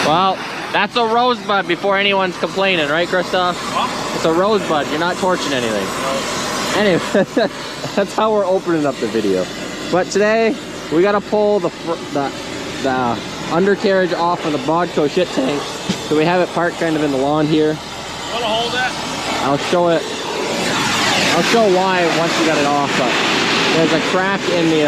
Well, that's a rosebud before anyone's complaining, right, Christoph? What? It's a rosebud. You're not torching anything. No. Anyway, that's how we're opening up the video. But today, we gotta pull the undercarriage off of the Bodco shit tank. So we have it parked kind of in the lawn here. Wanna hold it? I'll show it. I'll show why once we got it off. But there's a crack in the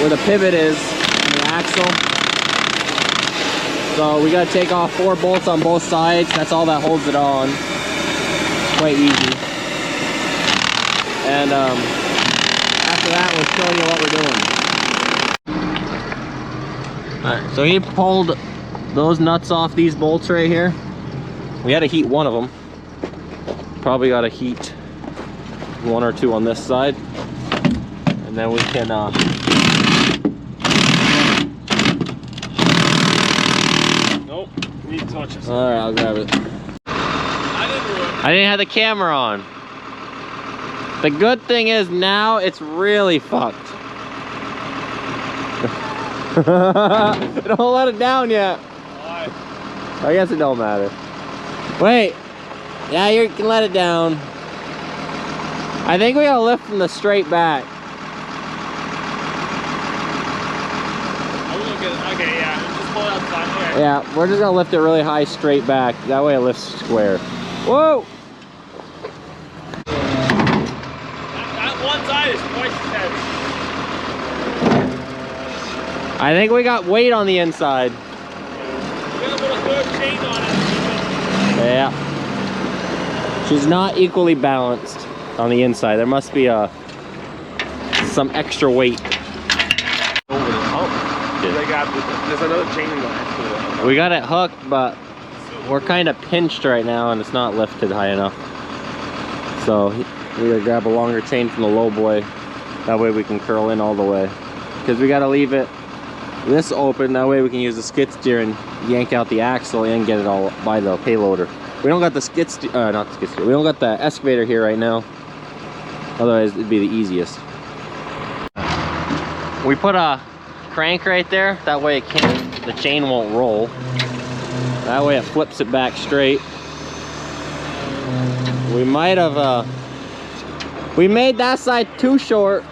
where the pivot is in the axle. So we gotta take off 4 bolts on both sides. That's all that holds it on. Quite easy. And after that, we'll show you what we're doing. Alright, so he pulled those nuts off these bolts right here. We had to heat one of them. Probably got to heat 1 or 2 on this side. And then we can nope, need to touch it. Alright, I'll grab it. I didn't have the camera on. The good thing is now it's really fucked. Don't let it down yet. Why? I guess it don't matter. Wait. Yeah, you can let it down. I think we gotta lift from the straight back. Okay, yeah. Just pull it outside. Okay. Yeah, we're just gonna lift it really high straight back. That way it lifts square. Whoa! That one side is twice as heavy. I think we got weight on the inside. We're gonna put a 3rd chain on it. Yeah. She's not equally balanced on the inside. There must be some extra weight. Over the hump. There's another chain in the axle. We got it hooked, but we're kind of pinched right now and it's not lifted high enough. So we gotta grab a longer chain from the low boy. That way we can curl in all the way. Because we gotta leave it this open, that way we can use the skid steer and yank out the axle and get it all by the payloader. We don't got the skid steer, not the skid steer, we don't got the excavator here right now. Otherwise it'd be the easiest. We put a crank right there, that way the chain won't roll. That way it flips it back straight. We might have, we made that side too short.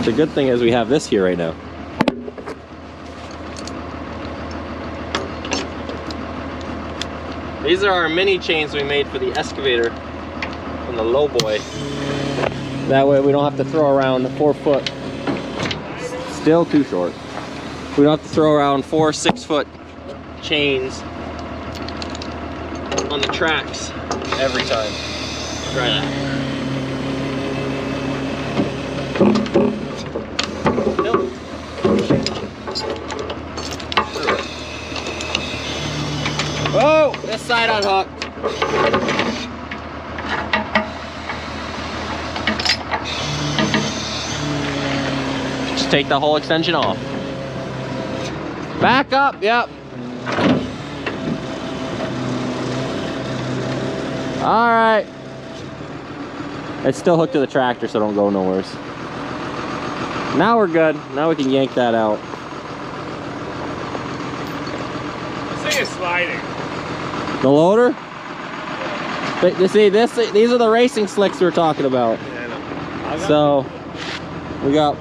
The good thing is we have this here right now. These are our mini chains we made for the excavator and the low boy. That way we don't have to throw around 4 foot. Still too short. We don't have to throw around 4 6-foot chains on the tracks every time. Try that. Nope. Oh, this side unhooked. Just take the whole extension off. Back up, yep. All right. It's still hooked to the tractor, so don't go nowhere. Now we're good. Now we can yank that out. This thing is sliding. The loader? See, these are the racing slicks we were talking about. Yeah, so we got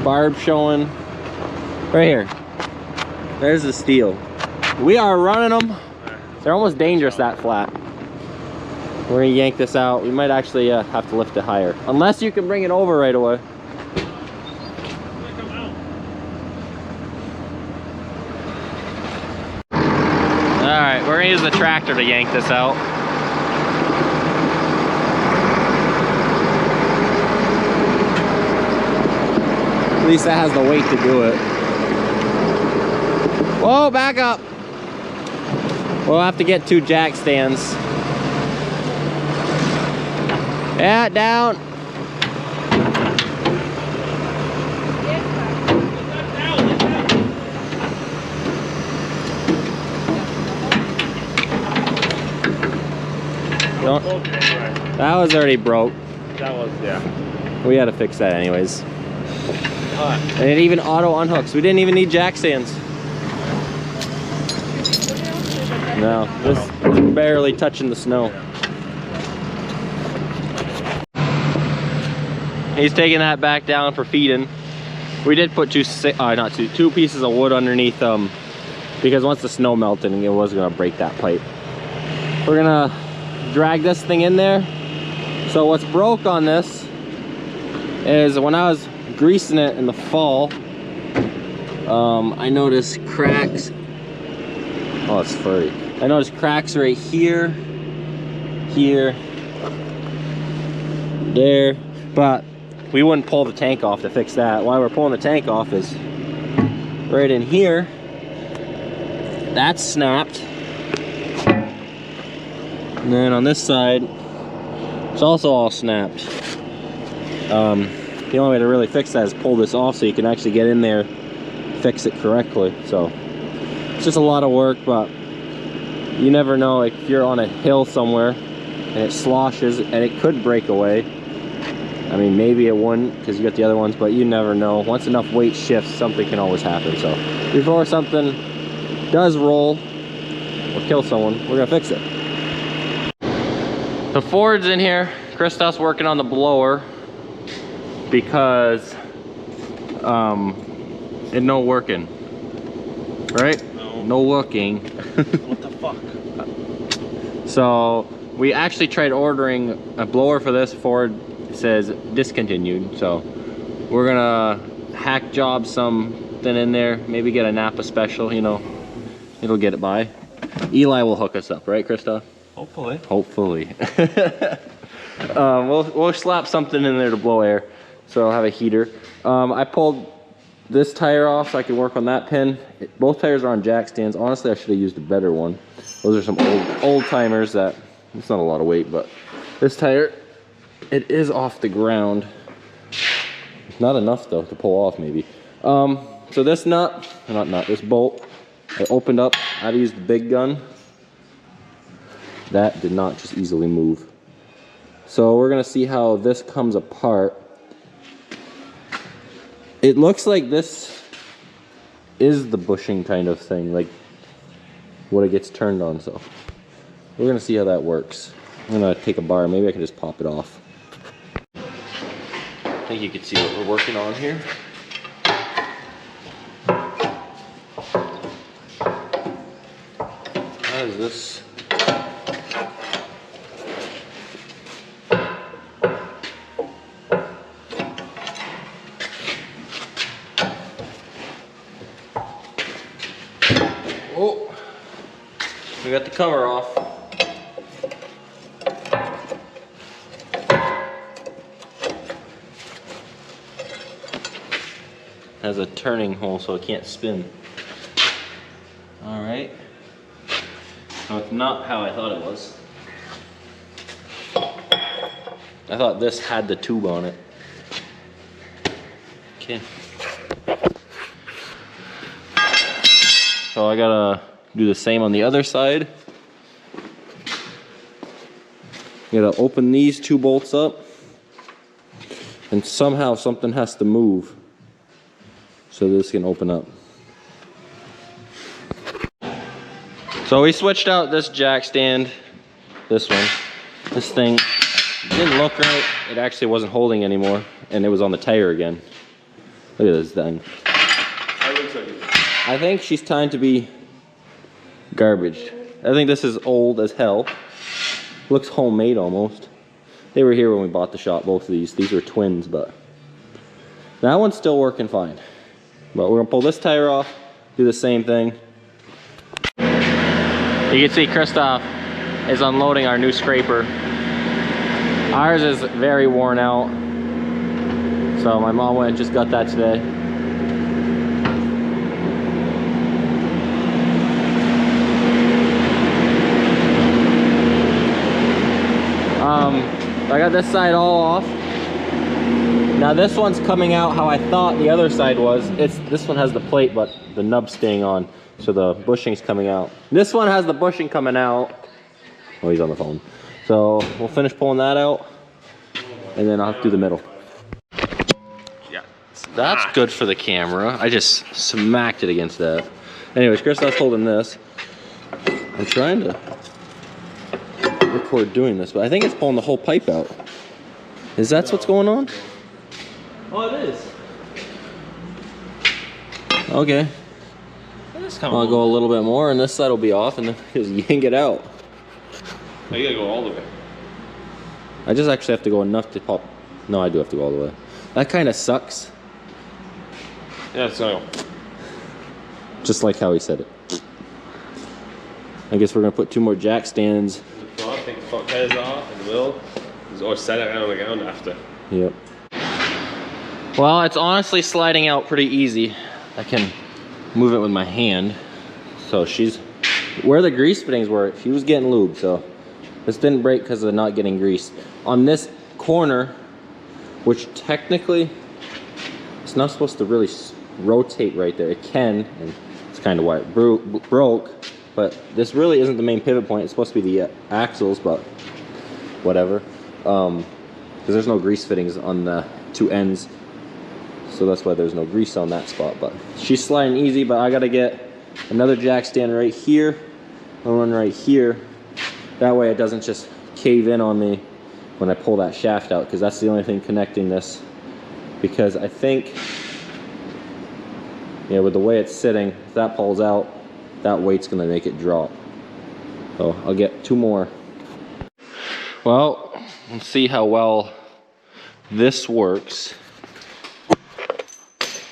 barb showing right here. There's the steel. We are running them. They're almost dangerous that flat. We're gonna yank this out. We might actually have to lift it higher, unless you can bring it over right away. All right, we're gonna use the tractor to yank this out. At least that has the weight to do it. Whoa, back up. We'll have to get 2 jack stands. Yeah, down. Don't. That was already broke. That was, yeah. We had to fix that anyways. What? And it even auto unhooks. We didn't even need jack stands. No, this is barely touching the snow. He's taking that back down for feeding. We did put two pieces of wood underneath because once the snow melted, it was gonna break that pipe. We're gonna drag this thing in there. So what's broke on this is when I was greasing it in the fall, I noticed cracks. Oh, it's furry. I noticed cracks right here, there, but we wouldn't pull the tank off to fix that. Why we're pulling the tank off is right in here. That's snapped. And then on this side, it's also all snapped. The only way to really fix that is pull this off so you can actually get in there, fix it correctly. So it's just a lot of work, but you never know. Like if you're on a hill somewhere and it sloshes and it could break away. I mean, maybe it wouldn't because you got the other ones, but you never know. Once enough weight shifts, something can always happen. So before something does roll or kill someone, we're gonna fix it. The Ford's in here. Christoph's working on the blower because it no working, right? No working. What the fuck? So we actually tried ordering a blower for this. Ford says discontinued, so we're gonna hack job something in there, maybe get a Napa special, you know, it'll get it by. Eli will hook us up, right, Christoph? Hopefully. Hopefully. We'll slap something in there to blow air, so I'll have a heater. I pulled this tire off so I can work on that pin. Both tires are on jack stands. Honestly, I should have used a better one. Those are some old timers that it's not a lot of weight, but this tire, it is off the ground. Not enough though to pull off maybe. So this this bolt, I opened up. I had to use the big gun. That did not just easily move. So we're gonna see how this comes apart. It looks like this is the bushing kind of thing, like what it gets turned on. So we're gonna see how that works. I'm gonna take a bar, maybe I can just pop it off. I think you can see what we're working on here. How is this? Oh, we got the cover off. Has a turning hole so it can't spin. All right. So it's not how I thought it was. I thought this had the tube on it. Okay. So I gotta do the same on the other side. You gotta open these two bolts up, and somehow something has to move so this can open up. So we switched out this jack stand, this one. This thing didn't look right. It actually wasn't holding anymore, and it was on the tire again. Look at this thing. I think she's time to be garbaged. I think this is old as hell. Looks homemade almost. They were here when we bought the shop, both of these. These were twins, but that one's still working fine. But we're gonna pull this tire off, do the same thing. You can see Christoph is unloading our new scraper. Ours is very worn out, so my mom went and just got that today. I got this side all off. Now this one's coming out how I thought the other side was. This one has the plate, but the nub's staying on, so the bushing's coming out. This one has the bushing coming out. Oh, he's on the phone. So we'll finish pulling that out, and then I'll have to do the middle. Yeah. That's good for the camera. I just smacked it against that. Anyways, Christoph's holding this. I'm trying to record doing this, but I think it's pulling the whole pipe out. Is that what's going on? Oh, it is. Okay. I'll go a little bit more, and this side will be off, and then just yank it out. Oh, you gotta go all the way. I just actually have to go enough to pop. No, I do have to go all the way. That kind of sucks. Yeah, so. Just like how he said it. I guess we're gonna put 2 more jack stands. The front, take the front tires off, and we'll or set it on the ground after. Yep. Well, it's honestly sliding out pretty easy. I can move it with my hand. So she's where the grease fittings were. She was getting lube, so this didn't break because of not getting greased. On this corner, which technically it's not supposed to really rotate right there. It can, and it's kind of why it broke. But this really isn't the main pivot point. It's supposed to be the axles, but whatever. Because there's no grease fittings on the 2 ends. So that's why there's no grease on that spot. But she's sliding easy, but I gotta get another jack stand right here and one right here. That way it doesn't just cave in on me when I pull that shaft out, because that's the only thing connecting this. Because I think, yeah, with the way it's sitting, if that pulls out, that weight's gonna make it drop. So I'll get 2 more. Well, let's see how well this works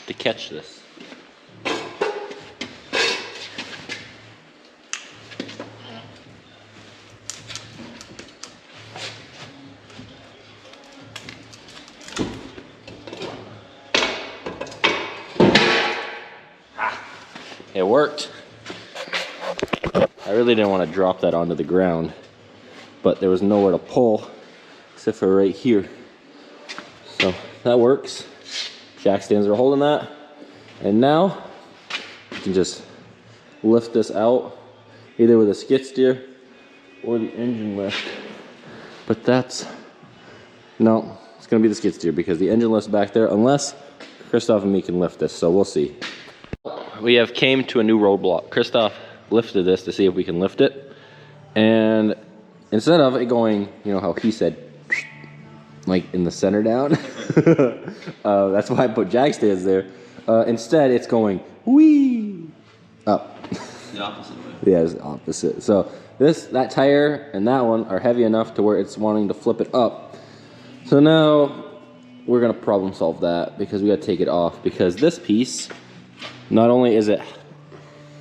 to catch this. It worked. I really didn't want to drop that onto the ground, but there was nowhere to pull except for right here. So that works. Jack stands are holding that. And now you can just lift this out either with a skid steer or the engine lift. But that's, no, it's gonna be the skid steer because the engine lift's back there unless Christoph and me can lift this, so we'll see. We have came to a new roadblock. Christoph lifted this to see if we can lift it. And instead of it going, you know how he said, like in the center down, that's why I put jack stands there. Instead, it's going whee up. The opposite way. Yeah, it's the opposite. So that tire and that one are heavy enough to where it's wanting to flip it up. So now we're gonna problem solve that because we gotta take it off, because this piece, not only is it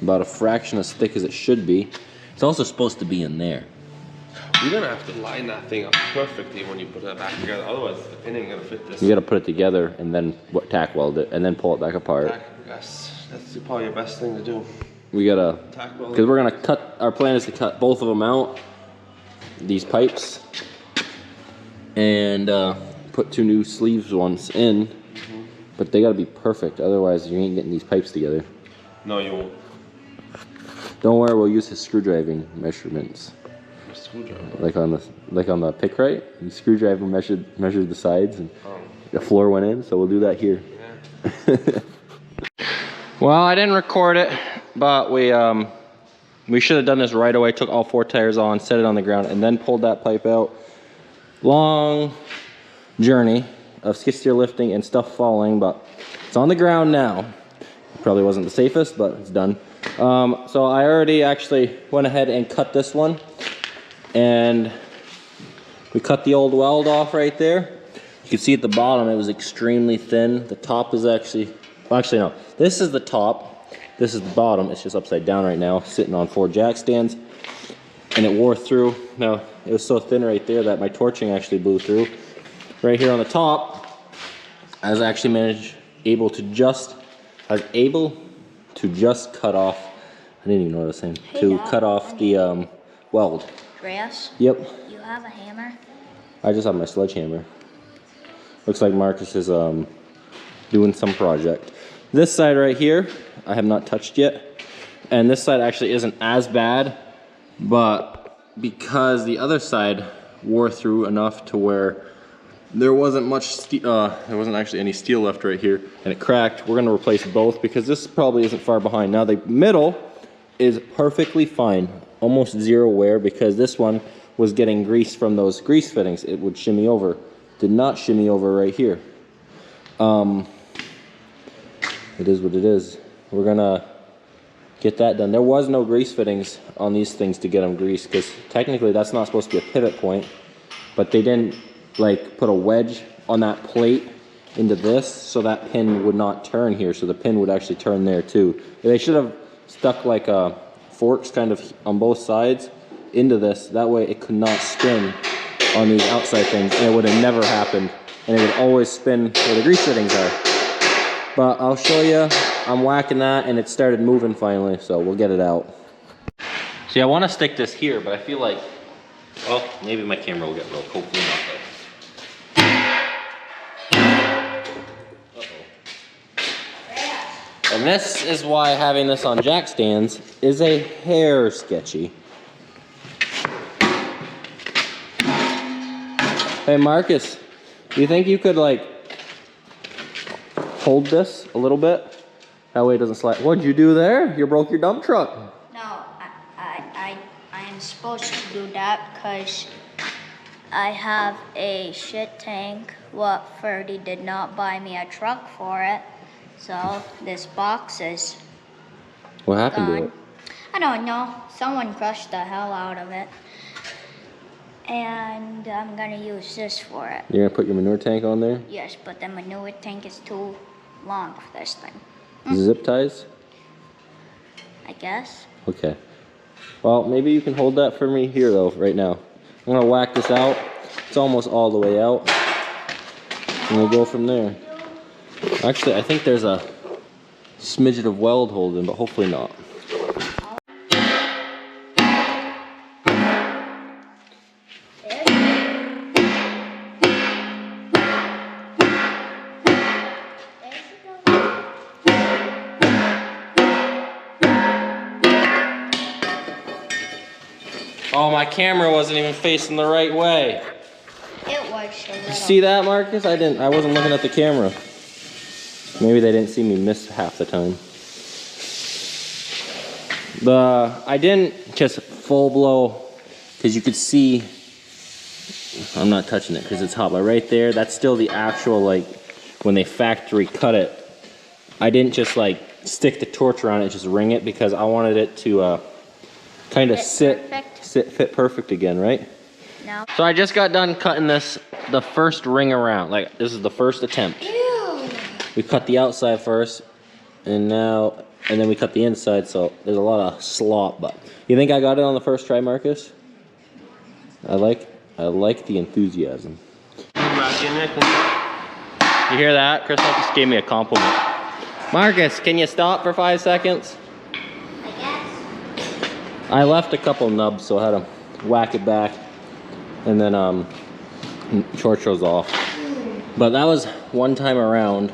about a fraction as thick as it should be, it's also supposed to be in there. You're gonna have to line that thing up perfectly when you put that back together. Otherwise, the pin ain't gonna fit this. You gotta put it together and then tack weld it and then pull it back apart. That's probably your best thing to do. We gotta, Tack weld. because we're gonna cut. Our plan is to cut both of them out, these pipes, and put 2 new sleeves ones in. But they gotta be perfect, otherwise you ain't getting these pipes together. No, you won't. Don't worry, we'll use his screwdriving measurements. Screwdriver. Like on the pick right, you screwdriver measured the sides and the floor went in, so we'll do that here. Yeah. Well, I didn't record it, but we should have done this right away. Took all 4 tires on, set it on the ground, and then pulled that pipe out. Long journey of skid steer lifting and stuff falling, but it's on the ground now. Probably wasn't the safest, but it's done. So I already actually went ahead and cut this one, and we cut the old weld off right there. You can see at the bottom it was extremely thin. The top is actually, well, actually no, this is the top, this is the bottom. It's just upside down right now, sitting on 4 jack stands, and it wore through. Now it was so thin right there that my torching actually blew through. Right here on the top, I was actually able to just cut off, I didn't even know what I was saying, cut off the weld. Grass? Yep. You have a hammer? I just have my sledgehammer. Looks like Marcus is doing some project. This side right here, I have not touched yet. And this side actually isn't as bad, but because the other side wore through enough to where there wasn't actually any steel left right here, and it cracked. We're gonna replace both because this probably isn't far behind. Now the middle is perfectly fine, almost zero wear, because this one was getting grease from those grease fittings. It would shimmy over. Did not shimmy over right here. It is what it is. We're gonna get that done. There was no grease fittings on these things to get them greased, because technically that's not supposed to be a pivot point, but they didn't like put a wedge on that plate into this so that pin would not turn here, so the pin would actually turn there too. They should have stuck like forks kind of on both sides into this, that way it could not spin on these outside things, and it would have never happened, and it would always spin where the grease fittings are. But I'll show you, I'm whacking that and it started moving finally, so we'll get it out. See, I want to stick this here, but I feel like, well, maybe my camera will get real, hopefully not though. And this is why having this on jack stands is a hair sketchy. Hey Marcus, do you think you could like hold this a little bit? That way it doesn't slide. What'd you do there? You broke your dump truck. No, I am supposed to do that because I have a shit tank. What Ferdy did not buy me a truck for it. So this box is What happened gone. to it? I don't know. Someone crushed the hell out of it. And I'm gonna use this for it. You're gonna put your manure tank on there? Yes, but the manure tank is too long for this thing. Zip ties? I guess. Okay. Well, maybe you can hold that for me here though, right now. I'm gonna whack this out. It's almost all the way out. And we'll go from there. Actually, I think there's a smidget of weld holding, but hopefully not. Oh, my camera wasn't even facing the right way. It was a little. See that, Marcus? I wasn't looking at the camera. Maybe they didn't see me miss half the time. I didn't just full blow, because you could see, I'm not touching it because it's hot, but right there, that's still the actual, like, when they factory cut it. I didn't just like stick the torch around it, just ring it, because I wanted it to kind of fit perfect again, right? No. So I just got done cutting the first ring around. Like, this is the first attempt. Ew. We cut the outside first, and then we cut the inside, so there's a lot of slop, but you think I got it on the first try, Marcus? I like the enthusiasm. You hear that? Chris just gave me a compliment. Marcus, can you stop for 5 seconds? I guess. I left a couple nubs, so I had to whack it back, and then torch those off. But that was one time around.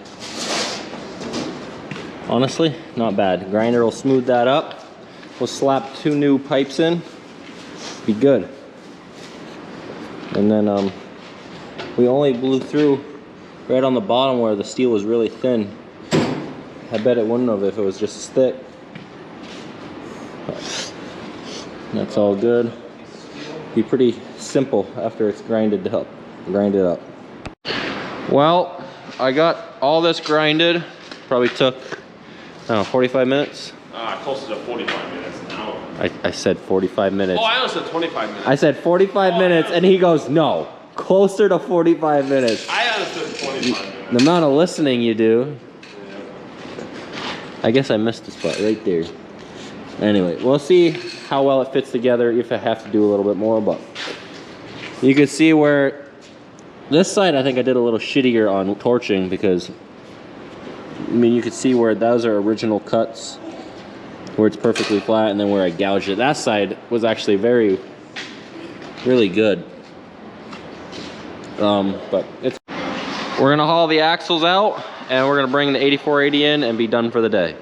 Honestly, not bad. Grinder will smooth that up. We'll slap 2 new pipes in. Be good. And then we only blew through right on the bottom where the steel was really thin. I bet it wouldn't have if it was just as thick. But that's all good. Be pretty simple after it's grinded up. Well, I got all this grinded. Probably took, I don't know, 45 minutes? Closer to 45 minutes now. I said 45 minutes. Oh, I almost said 25 minutes. I said 45 minutes, and he goes, no, closer to 45 minutes. I understood 25 minutes. The amount of listening you do. I guess I missed the spot right there. Anyway, we'll see how well it fits together, if I have to do a little bit more, but you can see where this side I think I did a little shittier on torching, because I mean you could see where those are original cuts, where it's perfectly flat, and then where I gouged it. That side was actually really good. But we're gonna haul the axles out, and we're gonna bring the 8480 in and be done for the day.